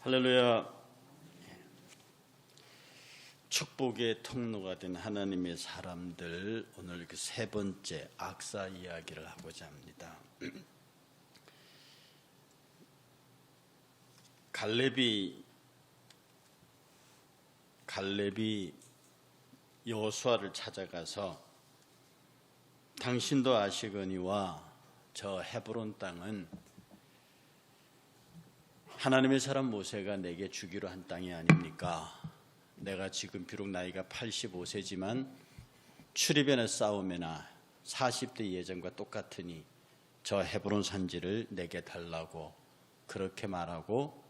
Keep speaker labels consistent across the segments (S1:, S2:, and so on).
S1: 할렐루야. 축복의 통로가 된 하나님의 사람들, 오늘 그 세 번째 악사 이야기를 하고자 합니다. 갈렙이 여호수아를 찾아가서 당신도 아시거니와 저 헤브론 땅은 하나님의 사람 모세가 내게 주기로 한 땅이 아닙니까? 내가 지금 비록 나이가 85세지만 출입연의 싸움에나 40대 예전과 똑같으니 저 헤브론 산지를 내게 달라고 그렇게 말하고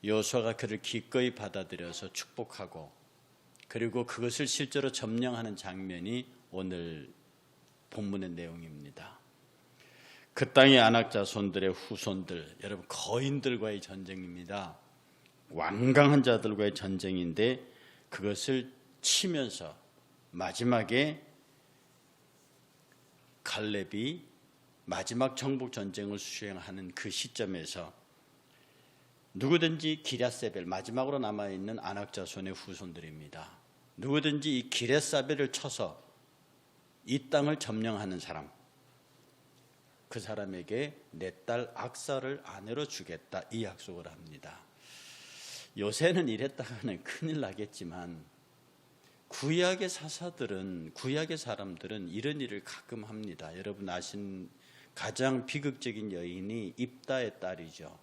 S1: 여호수아가 그를 기꺼이 받아들여서 축복하고 그리고 그것을 실제로 점령하는 장면이 오늘 본문의 내용입니다. 그 땅의 아낙 자손들의 후손들, 여러분 거인들과의 전쟁입니다. 완강한 자들과의 전쟁인데 그것을 치면서 마지막에 갈렙이 마지막 정복 전쟁을 수행하는 그 시점에서 누구든지 기랴세벨, 마지막으로 남아있는 아낙 자손의 후손들입니다. 누구든지 이 기랴세벨을 쳐서 이 땅을 점령하는 사람, 그 사람에게 내 딸 악사를 아내로 주겠다, 이 약속을 합니다. 요새는 이랬다가는 큰일 나겠지만 구약의 사사들은, 구약의 사람들은 이런 일을 가끔 합니다. 여러분 아신 가장 비극적인 여인이 입다의 딸이죠.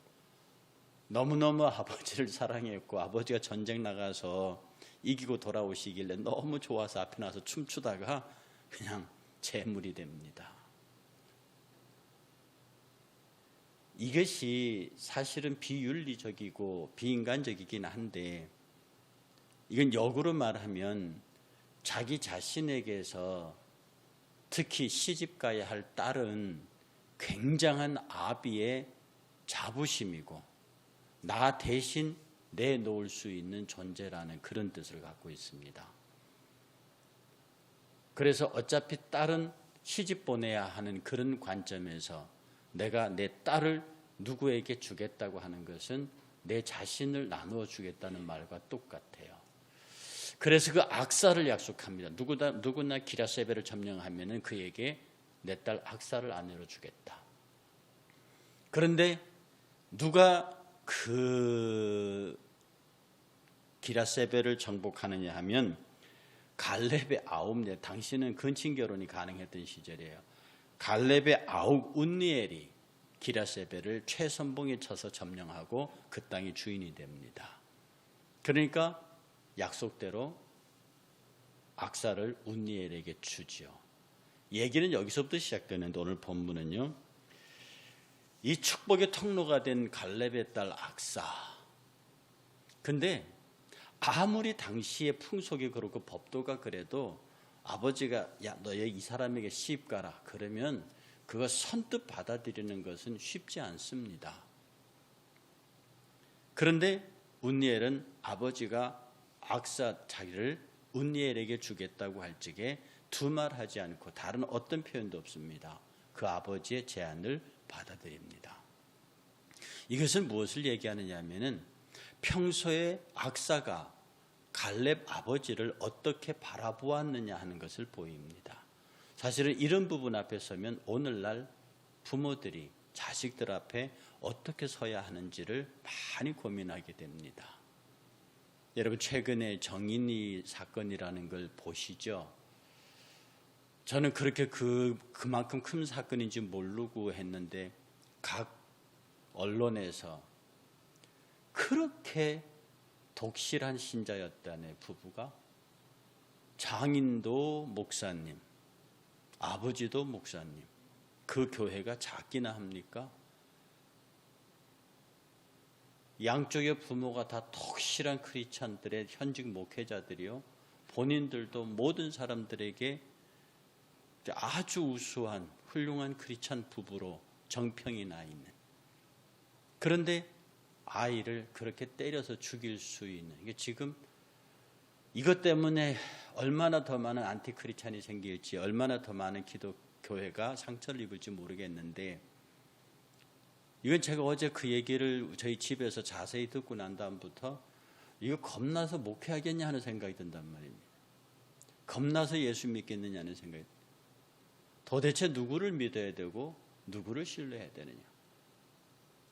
S1: 너무너무 아버지를 사랑했고 아버지가 전쟁 나가서 이기고 돌아오시길래 너무 좋아서 앞에 나서 춤추다가 그냥 제물이 됩니다. 이것이 사실은 비윤리적이고 비인간적이긴 한데 이건 역으로 말하면 자기 자신에게서 특히 시집가야 할 딸은 굉장한 아비의 자부심이고 나 대신 내놓을 수 있는 존재라는 그런 뜻을 갖고 있습니다. 그래서 어차피 딸은 시집 보내야 하는 그런 관점에서 내가 내 딸을 누구에게 주겠다고 하는 것은 내 자신을 나누어 주겠다는 말과 똑같아요. 그래서 그 악사를 약속합니다. 누구나 기랴세벨을 점령하면은 그에게 내 딸 악사를 아내로 주겠다. 그런데 누가 그 기랴세벨을 정복하느냐 하면 갈렙의 아홉, 당시는 근친 결혼이 가능했던 시절이에요. 갈렙의 아홉 운니엘이 기랴세벨을 최선봉에 쳐서 점령하고 그 땅의 주인이 됩니다. 그러니까 약속대로 악사를 운니엘에게 주지요. 얘기는 여기서부터 시작되는데 오늘 본문은요, 이 축복의 통로가 된 갈렙의 딸 악사. 근데 아무리 당시의 풍속이 그렇고 법도가 그래도 아버지가 야 너 이 사람에게 시집 가라 그러면 그거 선뜻 받아들이는 것은 쉽지 않습니다. 그런데 운니엘은 아버지가 악사 자기를 운니엘에게 주겠다고 할 적에 두말하지 않고 다른 어떤 표현도 없습니다. 그 아버지의 제안을 받아들입니다. 이것은 무엇을 얘기하느냐 하면은 평소에 악사가 갈렙 아버지를 어떻게 바라보았느냐 하는 것을 보입니다. 사실은 이런 부분 앞에 서면 오늘날 부모들이 자식들 앞에 어떻게 서야 하는지를 많이 고민하게 됩니다. 여러분 최근에 정인이 사건이라는 걸 보시죠? 저는 그렇게 그만큼 큰 사건인지 모르고 했는데 각 언론에서 그렇게 독실한 신자였다네 부부가, 장인도 목사님, 아버지도 목사님, 그 교회가 작기나 합니까? 양쪽의 부모가 다 독실한 크리스찬들의 현직 목회자들이요, 본인들도 모든 사람들에게 아주 우수한 훌륭한 크리스찬 부부로 정평이 나 있는, 그런데 아이를 그렇게 때려서 죽일 수 있는, 이게 지금 이것 때문에 얼마나 더 많은 안티크리스찬이 생길지, 얼마나 더 많은 기독교회가 상처를 입을지 모르겠는데 이건 제가 어제 그 얘기를 저희 집에서 자세히 듣고 난 다음부터 이거 겁나서 목회하겠냐 하는 생각이 든단 말입니다. 겁나서 예수 믿겠느냐는 생각이. 도대체 누구를 믿어야 되고 누구를 신뢰해야 되느냐.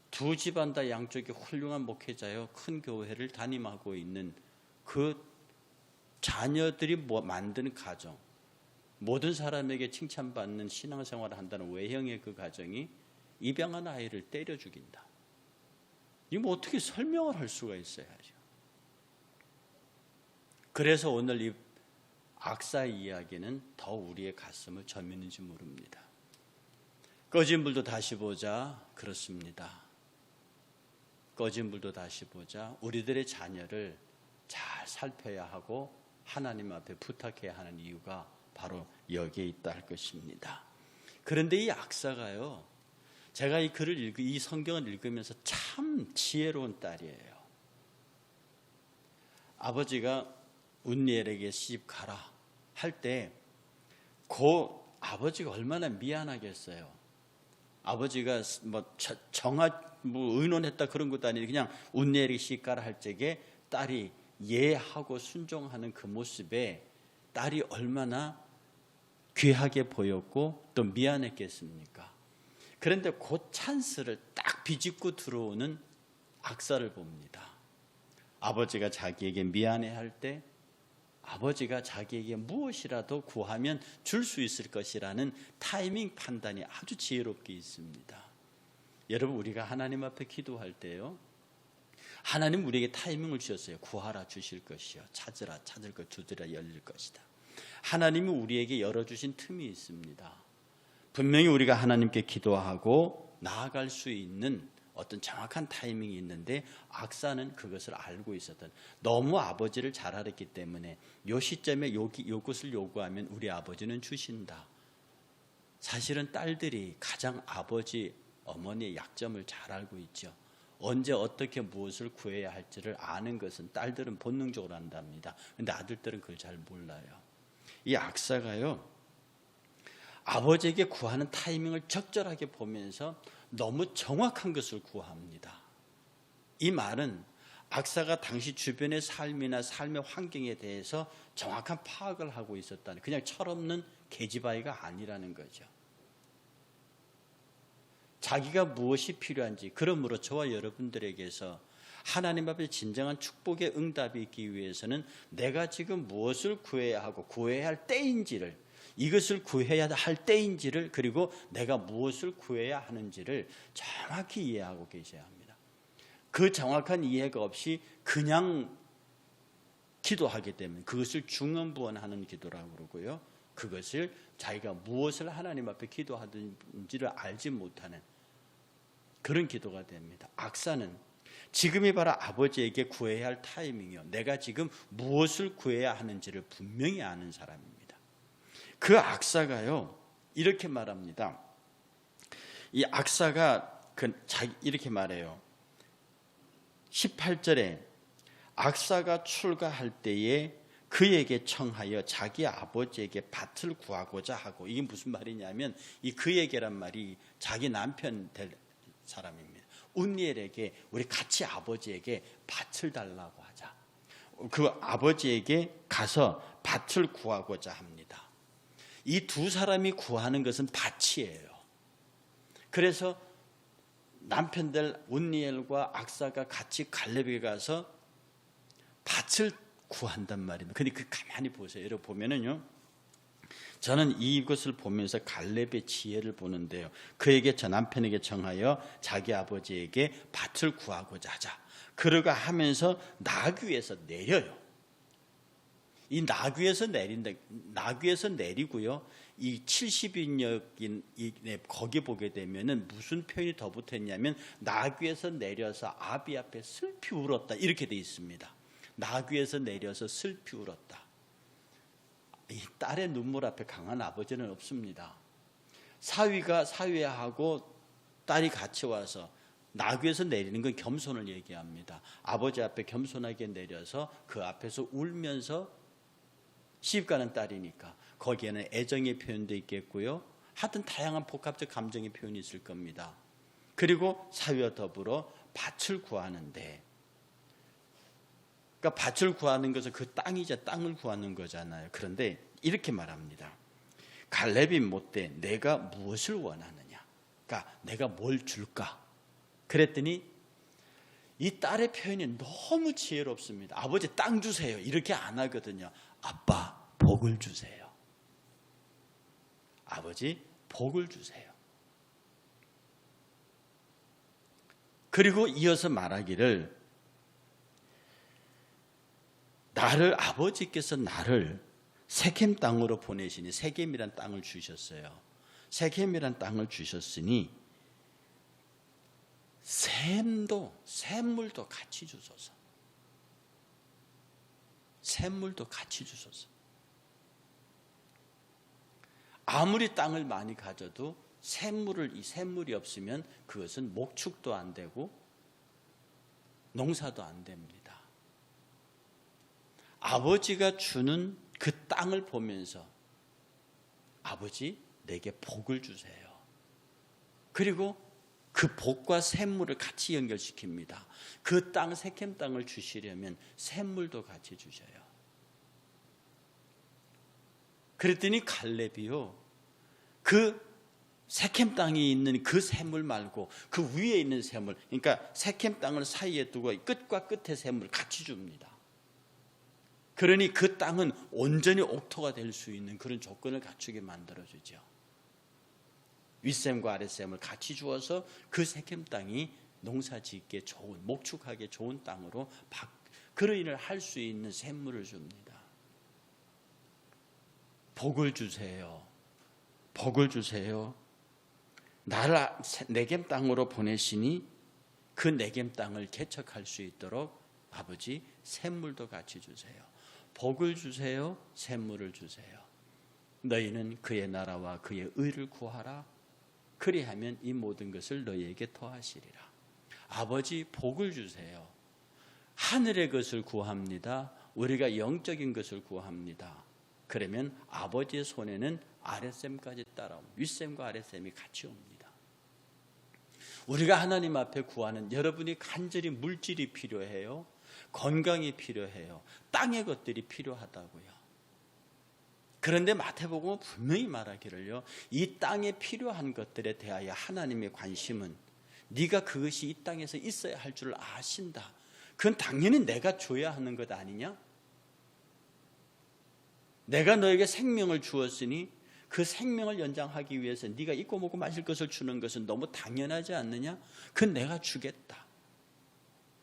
S1: 두 집안 다 양쪽에 훌륭한 목회자요, 큰 교회를 담임하고 있는 그 자녀들이 만드는 가정, 모든 사람에게 칭찬받는 신앙생활을 한다는 외형의 그 가정이 입양한 아이를 때려 죽인다. 이거 뭐 어떻게 설명을 할 수가 있어야죠. 그래서 오늘 이 악사 이야기는 더 우리의 가슴을 저미는지 모릅니다. 꺼진 불도 다시 보자. 그렇습니다. 꺼진 불도 다시 보자. 우리들의 자녀를 잘 살펴야 하고 하나님 앞에 부탁해야 하는 이유가 바로 여기에 있다 할 것입니다. 그런데 이 악사가요, 제가 이 글을 이 성경을 읽으면서 참 지혜로운 딸이에요. 아버지가 운니엘에게 시집 가라 할 때 그 아버지가 얼마나 미안하겠어요. 아버지가 뭐 의논했다 그런 것도 아니고 그냥 운니엘에게 시집 가라 할 적에 딸이 예하고 순종하는 그 모습에 딸이 얼마나 귀하게 보였고 또 미안했겠습니까? 그런데 그 찬스를 딱 비집고 들어오는 악사를 봅니다. 아버지가 자기에게 미안해할 때 아버지가 자기에게 무엇이라도 구하면 줄 수 있을 것이라는 타이밍 판단이 아주 지혜롭게 있습니다. 여러분, 우리가 하나님 앞에 기도할 때요, 하나님 우리에게 타이밍을 주셨어요. 구하라 주실 것이요, 찾으라 찾을 것, 두드려 열릴 것이다. 하나님이 우리에게 열어주신 틈이 있습니다. 분명히 우리가 하나님께 기도하고 나아갈 수 있는 어떤 정확한 타이밍이 있는데 악사는 그것을 알고 있었던, 너무 아버지를 잘 알았기 때문에 요 시점에 요것을 요구하면 우리 아버지는 주신다. 사실은 딸들이 가장 아버지 어머니의 약점을 잘 알고 있죠. 언제 어떻게 무엇을 구해야 할지를 아는 것은 딸들은 본능적으로 안답니다. 그런데 아들들은 그걸 잘 몰라요. 이 악사가요, 아버지에게 구하는 타이밍을 적절하게 보면서 너무 정확한 것을 구합니다. 이 말은 악사가 당시 주변의 삶이나 삶의 환경에 대해서 정확한 파악을 하고 있었다는, 그냥 철없는 계집아이가 아니라는 거죠. 자기가 무엇이 필요한지, 그러므로 저와 여러분들에게서 하나님 앞에 진정한 축복의 응답이 있기 위해서는 내가 지금 무엇을 구해야 하고 구해야 할 때인지를, 이것을 구해야 할 때인지를, 그리고 내가 무엇을 구해야 하는지를 정확히 이해하고 계셔야 합니다. 그 정확한 이해가 없이 그냥 기도하게 되면 그것을 중언부언하는 기도라고 그러고요, 그것을 자기가 무엇을 하나님 앞에 기도하든지를 알지 못하는 그런 기도가 됩니다. 악사는 지금이 바로 아버지에게 구해야 할 타이밍이요, 내가 지금 무엇을 구해야 하는지를 분명히 아는 사람입니다. 그 악사가요, 이렇게 말합니다. 이 악사가 이렇게 말해요. 18절에 악사가 출가할 때에 그에게 청하여 자기 아버지에게 밭을 구하고자 하고, 이게 무슨 말이냐면 이 그에게란 말이 자기 남편 될 사람입니다. 운니엘에게 우리 같이 아버지에게 밭을 달라고 하자. 그 아버지에게 가서 밭을 구하고자 합니다. 이 두 사람이 구하는 것은 밭이에요. 그래서 남편들 운니엘과 악사가 같이 갈렙에 가서 밭을 구한단 말입니다. 근데 가만히 보세요. 여러분 보면은요, 저는 이것을 보면서 갈렙의 지혜를 보는데요, 그에게 저 남편에게 청하여 자기 아버지에게 밭을 구하고자 하자. 그러가 하면서 나귀에서 내려요. 이 나귀에서 내리고요, 이 70인역인 거기 보게 되면은 무슨 표현이 더 붙었냐면 나귀에서 내려서 아비 앞에 슬피 울었다, 이렇게 돼 있습니다. 나귀에서 내려서 슬피 울었다. 이 딸의 눈물 앞에 강한 아버지는 없습니다. 사위하고 딸이 같이 와서 나귀에서 내리는 건 겸손을 얘기합니다. 아버지 앞에 겸손하게 내려서 그 앞에서 울면서, 시집가는 딸이니까 거기에는 애정의 표현도 있겠고요, 하여튼 다양한 복합적 감정의 표현이 있을 겁니다. 그리고 사위와 더불어 밭을 구하는데, 그러니까 밭을 구하는 것은 그 땅이자 땅을 구하는 거잖아요. 그런데 이렇게 말합니다. 갈렙이 묻되 내가 무엇을 원하느냐? 그러니까 내가 뭘 줄까? 그랬더니 이 딸의 표현이 너무 지혜롭습니다. 아버지 땅 주세요. 이렇게 안 하거든요. 아빠 복을 주세요. 아버지 복을 주세요. 그리고 이어서 말하기를, 아버지께서 나를 세겜 땅으로 보내시니, 세겜이란 땅을 주셨어요. 세겜이란 땅을 주셨으니 샘물도 같이 주소서. 샘물도 같이 주소서. 아무리 땅을 많이 가져도 샘물이 없으면 그것은 목축도 안 되고 농사도 안 됩니다. 아버지가 주는 그 땅을 보면서 아버지 내게 복을 주세요. 그리고 그 복과 샘물을 같이 연결시킵니다. 그 땅, 세겜 땅을 주시려면 샘물도 같이 주셔요. 그랬더니 갈렙이요, 그 세겜 땅이 있는 그 샘물 말고 그 위에 있는 샘물, 그러니까 세겜 땅을 사이에 두고 끝과 끝의 샘물을 같이 줍니다. 그러니 그 땅은 온전히 옥토가 될 수 있는 그런 조건을 갖추게 만들어주죠. 윗샘과 아랫샘을 같이 주어서 그 세겜 땅이 농사짓기에 좋은, 목축하기에 좋은 땅으로 그런 일을 할 수 있는 샘물을 줍니다. 복을 주세요. 복을 주세요. 나를 네겜 땅으로 보내시니 그 네겜 땅을 개척할 수 있도록 아버지 샘물도 같이 주세요. 복을 주세요. 샘물을 주세요. 너희는 그의 나라와 그의 의를 구하라. 그리하면 이 모든 것을 너희에게 더하시리라. 아버지 복을 주세요. 하늘의 것을 구합니다. 우리가 영적인 것을 구합니다. 그러면 아버지의 손에는 아랫샘까지 따라옵니다. 윗샘과 아랫샘이 같이 옵니다. 우리가 하나님 앞에 구하는, 여러분이 간절히 물질이 필요해요. 건강이 필요해요. 땅의 것들이 필요하다고요. 그런데 마태복음은 분명히 말하기를요, 이 땅에 필요한 것들에 대하여 하나님의 관심은 네가 그것이 이 땅에서 있어야 할 줄 아신다. 그건 당연히 내가 줘야 하는 것 아니냐? 내가 너에게 생명을 주었으니 그 생명을 연장하기 위해서 네가 입고 먹고 마실 것을 주는 것은 너무 당연하지 않느냐? 그건 내가 주겠다.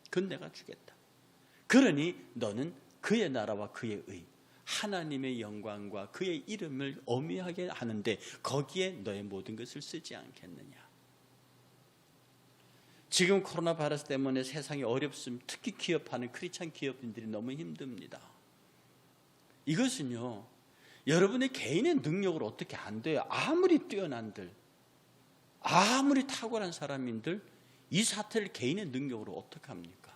S1: 그건 내가 주겠다. 그러니 너는 그의 나라와 그의 의, 하나님의 영광과 그의 이름을 어미하게 하는데 거기에 너의 모든 것을 쓰지 않겠느냐? 지금 코로나 바이러스 때문에 세상이 어렵습니다. 특히 기업하는 크리스찬 기업인들이 너무 힘듭니다. 이것은요, 여러분의 개인의 능력으로 어떻게 안 돼요. 아무리 뛰어난들, 아무리 탁월한 사람인들 이 사태를 개인의 능력으로 어떻게 합니까?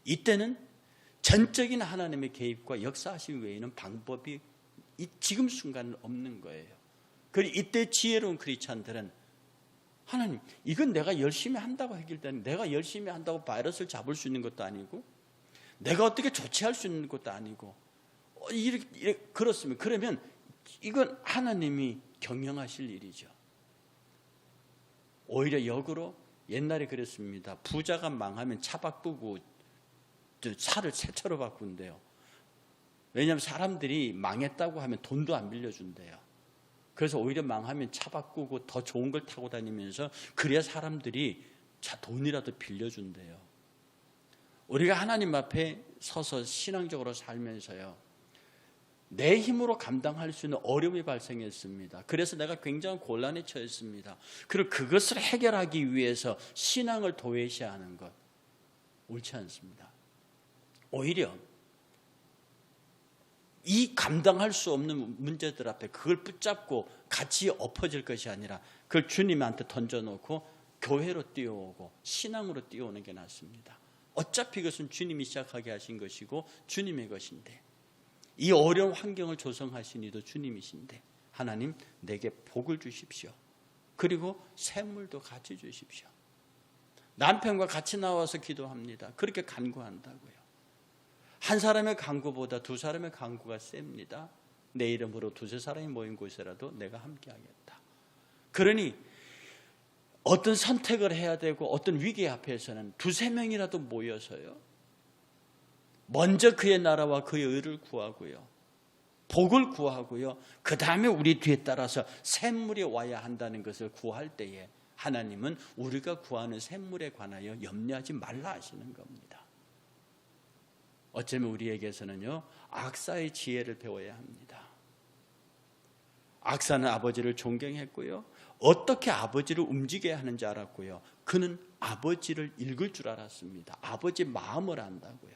S1: 이때는 전적인 하나님의 개입과 역사하심 외에는 방법이 지금 순간은 없는 거예요. 그리고 이때 지혜로운 크리스찬들은 하나님, 이건 내가 열심히 한다고 해결되는, 내가 열심히 한다고 바이러스를 잡을 수 있는 것도 아니고 내가 어떻게 조치할 수 있는 것도 아니고 이렇게 그렇습니다. 그러면 이건 하나님이 경영하실 일이죠. 오히려 역으로 옛날에 그랬습니다. 부자가 망하면 차 바꾸고 차를 새 차로 바꾼대요. 왜냐하면 사람들이 망했다고 하면 돈도 안 빌려준대요. 그래서 오히려 망하면 차 바꾸고 더 좋은 걸 타고 다니면서 그래야 사람들이 돈이라도 빌려준대요. 우리가 하나님 앞에 서서 신앙적으로 살면서요, 내 힘으로 감당할 수 있는 어려움이 발생했습니다. 그래서 내가 굉장히 곤란에 처했습니다. 그리고 그것을 해결하기 위해서 신앙을 도외시하는 것, 옳지 않습니다. 오히려 이 감당할 수 없는 문제들 앞에 그걸 붙잡고 같이 엎어질 것이 아니라 그걸 주님한테 던져놓고 교회로 뛰어오고 신앙으로 뛰어오는 게 낫습니다. 어차피 그것은 주님이 시작하게 하신 것이고 주님의 것인데, 이 어려운 환경을 조성하신 이도 주님이신데, 하나님 내게 복을 주십시오. 그리고 샘물도 같이 주십시오. 남편과 같이 나와서 기도합니다. 그렇게 간구한다고요. 한 사람의 간구보다 두 사람의 간구가 셉니다. 내 이름으로 두세 사람이 모인 곳에라도 내가 함께하겠다. 그러니 어떤 선택을 해야 되고 어떤 위기 앞에서는 두세 명이라도 모여서요, 먼저 그의 나라와 그의 의를 구하고요, 복을 구하고요, 그 다음에 우리 뒤에 따라서 샘물이 와야 한다는 것을 구할 때에 하나님은 우리가 구하는 샘물에 관하여 염려하지 말라 하시는 겁니다. 어쩌면 우리에게서는요, 악사의 지혜를 배워야 합니다. 악사는 아버지를 존경했고요, 어떻게 아버지를 움직여야 하는지 알았고요, 그는 아버지를 읽을 줄 알았습니다. 아버지 마음을 안다고요.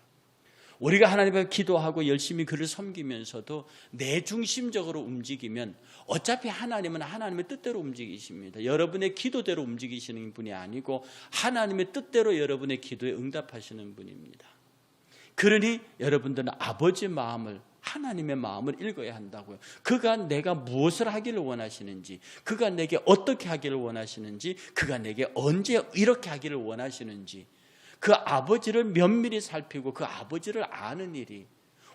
S1: 우리가 하나님을 기도하고 열심히 그를 섬기면서도 내 중심적으로 움직이면 어차피 하나님은 하나님의 뜻대로 움직이십니다. 여러분의 기도대로 움직이시는 분이 아니고 하나님의 뜻대로 여러분의 기도에 응답하시는 분입니다. 그러니 여러분들은 아버지 마음을, 하나님의 마음을 읽어야 한다고요. 그가 내가 무엇을 하기를 원하시는지, 그가 내게 어떻게 하기를 원하시는지, 그가 내게 언제 이렇게 하기를 원하시는지, 그 아버지를 면밀히 살피고 그 아버지를 아는 일이,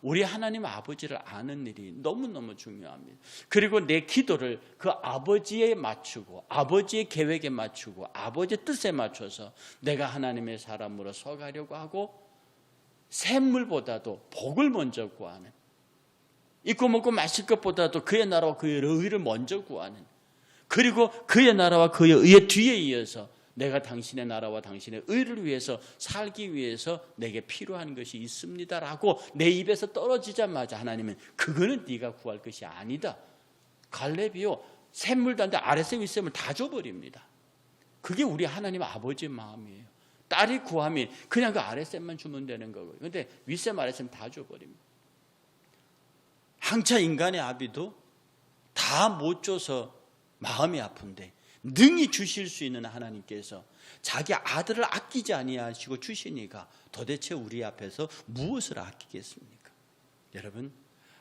S1: 우리 하나님 아버지를 아는 일이 너무너무 중요합니다. 그리고 내 기도를 그 아버지에 맞추고 아버지의 계획에 맞추고 아버지의 뜻에 맞춰서 내가 하나님의 사람으로 서가려고 하고, 샘물보다도 복을 먼저 구하는, 입고 먹고 마실 것보다도 그의 나라와 그의 의를 먼저 구하는, 그리고 그의 나라와 그의 의의 뒤에 이어서 내가 당신의 나라와 당신의 의를 위해서 살기 위해서 내게 필요한 것이 있습니다라고 내 입에서 떨어지자마자 하나님은 그거는 네가 구할 것이 아니다. 갈렙이요, 샘물도 안 돼 아랫샘 윗샘을 다 줘버립니다. 그게 우리 하나님 아버지의 마음이에요. 딸이 구하면 그냥 그 아랫샘만 주면 되는 거고요. 그런데 윗샘 아랫샘 다 줘버립니다. 항차 인간의 아비도 다 못 줘서 마음이 아픈데 능히 주실 수 있는 하나님께서 자기 아들을 아끼지 아니하시고 주시니까 도대체 우리 앞에서 무엇을 아끼겠습니까? 여러분,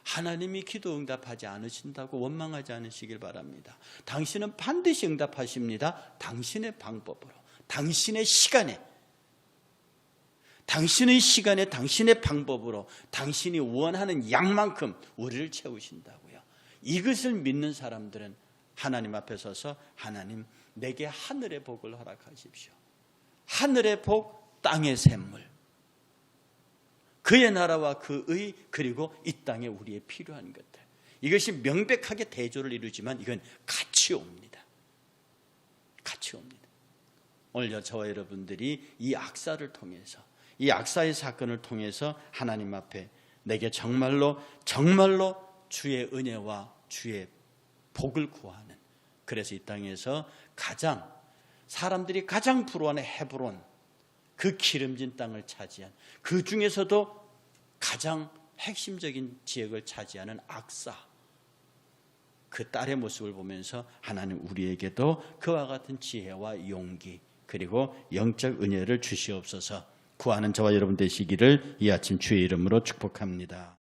S1: 하나님이 기도 응답하지 않으신다고 원망하지 않으시길 바랍니다. 당신은 반드시 응답하십니다. 당신의 방법으로, 당신의 시간에, 당신의 시간에, 당신의 방법으로 당신이 원하는 양만큼 우리를 채우신다고요. 이것을 믿는 사람들은 하나님 앞에 서서 하나님, 내게 하늘의 복을 허락하십시오. 하늘의 복, 땅의 샘물, 그의 나라와 그의, 그리고 이 땅에 우리의 필요한 것들, 이것이 명백하게 대조를 이루지만 이건 같이 옵니다. 같이 옵니다. 오늘 저와 여러분들이 이 악사를 통해서, 이 악사의 사건을 통해서 하나님 앞에 내게 정말로 주의 은혜와 주의 복을 구하는, 그래서 이 땅에서 사람들이 가장 부러워하는 헤브론, 그 기름진 땅을 차지한, 그 중에서도 가장 핵심적인 지역을 차지하는 악사, 그 딸의 모습을 보면서 하나님 우리에게도 그와 같은 지혜와 용기 그리고 영적 은혜를 주시옵소서. 구하는 저와 여러분 되시기를 이 아침 주의 이름으로 축복합니다.